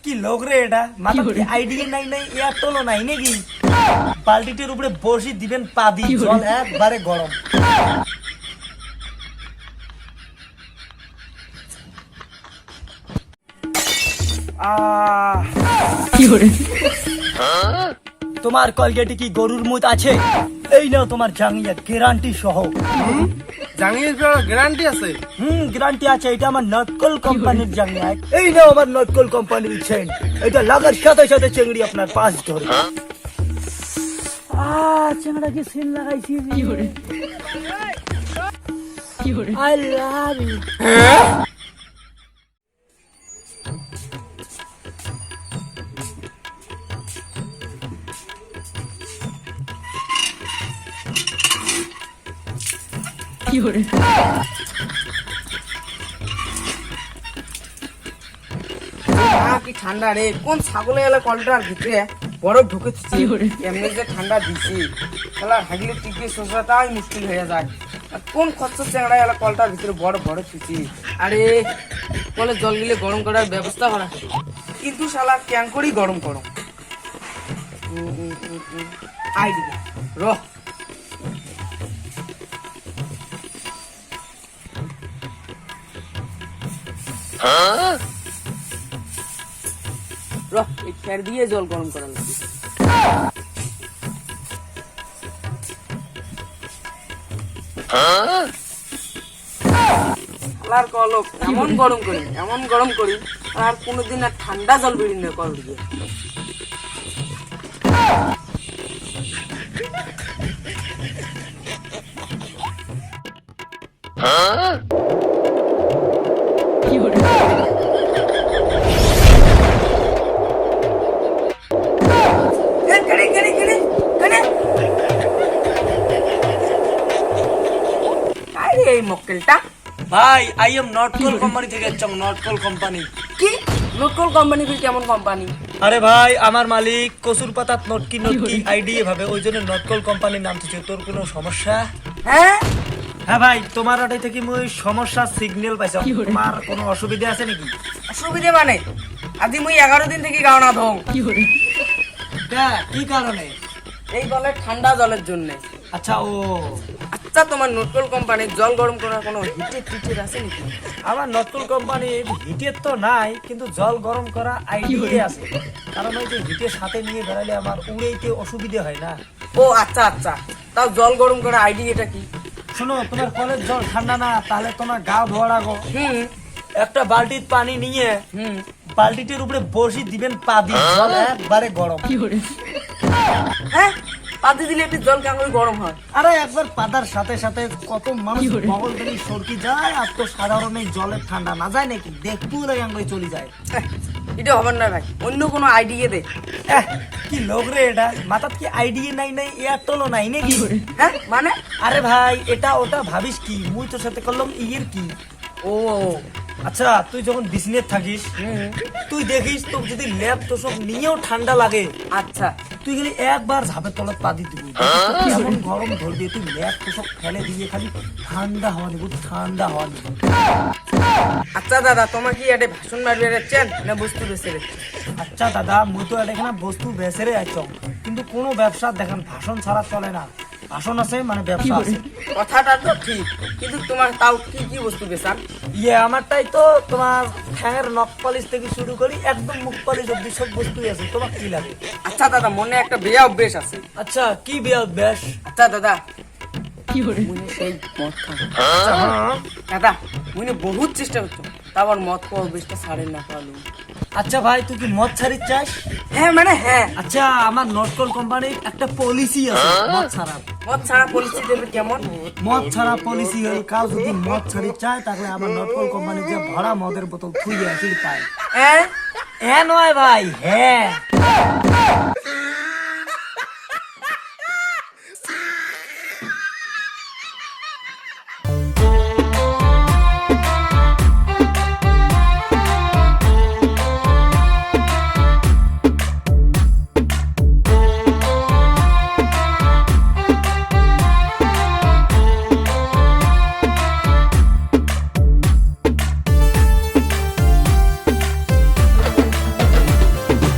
কি লোক রে এটা, মাথা কি আইডিয়া নাই নাই, এয়ারটেলও নাই নাকি? বালতিটির উপরে বসি দিবেন পাদি, জল একবারে গরম। তোমার কলগেটে কি গরুর মুত আছে? এই নাও তোমার জাঙ্গিয়া গ্যারান্টি সহ। জাঙ্গিয়ার গ্যারান্টি আছে? গ্যারান্টি আছে। এটা আমার নটকল কোম্পানির জাঙ্গিয়া। এই নাও আমার নটকল কোম্পানির সেন্ট। এটা লাগার সাথে সাথে চিংড়ি আপনার পাশ ধরে। চিংড়া কি সেন্ট লাগাইছি? I love you. কি ঠান্ডা রে, কোন ছাগলে এলা কলটার ভিতরে বরফ ঢুকেছে, এমনি যে ঠান্ডা দিছি এলা হাগলে টিকে সোসাটাই মুশকিল হয়ে যায়। আর কোন খচ্চর চ্যাংড়া এলা কলটার ভিতরে বরফ দিছি। আরে কলে জল গিলে গরম করার ব্যবস্থা করা, কিন্তু শালা ক্যাং করেই গরম করো। আইডিয়া রহ এই ফ্যার দিয়ে জল গরম করা লাগবে। কলক এমন গরম করি আর কোনোদিন আর ঠান্ডা জল বেরিয়ে না কল দিয়ে। এই মক্কেলটা ভাই, আই এম নটকল কোম্পানি থেকে আসছি। নটকল কোম্পানি কি? নটকল কোম্পানি কেমন কোম্পানি? আরে ভাই, আমার মালিক কচুর পাতাত নটকি নটকি আইডিয়া ভাবে, ওই জন্য নটকল কোম্পানির নাম দিয়েছে। তোর কোনো সমস্যা? হ্যাঁ হ্যাঁ ভাই, তোমার ওটাই থেকে মুই সমস্যা সিগন্যাল পাইছো। তোমার কোনো অসুবিধা আছে নাকি? অসুবিধা মানে আদি মুই 11 দিন থেকে গাও না ধং। কি কারণে? এই বলে ঠান্ডা জলের জন্য। আচ্ছা ও আচ্ছা, তোমার নটকল কোম্পানির জল গরম করার কোনো হিটের আছে নাকি? আমার নটকল কোম্পানির হিটের তো নাই, কিন্তু জল গরম করা আইডিয়া আছে। কারণ ওই যে হিটের সাথে নিয়ে বেড়ালে আমার উড়েইতে অসুবিধা হয় না। ও আচ্ছা আচ্ছা, তাও জল গরম করা আইডিয়াটা কি? শোনো, তোমার কলের জল ঠান্ডা না, তাহলে তোমার গা ধোয়া লাগো। একটা বালতির পানি নিয়ে বালতিটির উপরে বসি দিবেন পাদি, জল একবারে গরম। হ্যাঁ, পাদি দিলে একটু জল কেমন গরম হয়? আরে একবার পাদার সাথে সাথে কত মানুষ বগল থেকে সরকি যায়, আর তো সাধারণ এই জলের ঠান্ডা না যায় নাকি? দেখবো আঙ্গুই চলে যায়। এটা হবে না ভাই, অন্য কোনো আইডিয়া দে। কি লোক রে এটা, মাথাত কি আইডিয়া নাই নাই, এয়ারটেলও নাই নাকি? হ্যাঁ মানে? আরে ভাই, এটা ওটা ভাবিস কি? মুই তোর সাথে করলাম ইয়ের কি। ও আচ্ছা, তুই যখন বিজনেস থাকিস, তুই দেখিস তো যদি ল্যাব তো সব নিয়েও ঠান্ডা লাগে, আচ্ছা তুই গেলে একবার ঝাপের তলত পা দিবি, এমন গরম ধরবে, তুই ল্যাব তো সব ফেলে দিয়ে খালি ঠান্ডা হওয়া নিব, ঠান্ডা হওয়া নিব। আচ্ছা দাদা, তোমার কি এটা ভাষণ মারবে যাচ্ছেন না বস্তু বেচে? আচ্ছা দাদা, মুই তো এখানে বস্তু বেচেরে আইছ, কিন্তু কোনো ব্যবসা দেখেন ভাষণ ছাড়া চলে না। ভাষণ আছে মানে ব্যবসা আছে। কথাটা তো ঠিক, কিন্তু তোমার তাও কি কি বস্তু বেচান? আমারটাই তো তোমার ঠ্যাঙের নখ পালিশ থেকে শুরু করি একদম মুখ পালিশ অব্দি সব বস্তুই আছে। তোমার কি লাগে? আচ্ছা দাদা, মনে একটা বেয়া অভ্যেস আছে। আচ্ছা, কি বিয়া অভ্যাস? আচ্ছা দাদা, মনে সেই মদ খাওয়া। দাদা মনে বহুত চেষ্টা করছো, তারপর মদ খাওয়া অভ্যেসটা ছাড়েন না পারলো। আচ্ছা ভাই, তুই কি মদ ছাড়ির চাস? হ্যাঁ মানে হ্যাঁ। আচ্ছা, আমার নটকল কোম্পানির একটা পলিসি আছে মদ ছাড়া। মদ ছাড়া পলিসি দেবে কেমন? মদ ছাড়া পলিসি হল, কাউ যদি মদ ছাড়ি চায় তাহলে আমার নটকল কোম্পানির যে ভরা মদের বোতল থুইয়ে আসি পায়। হ্যাঁ হ্যাঁ নয় ভাই, হ্যাঁ।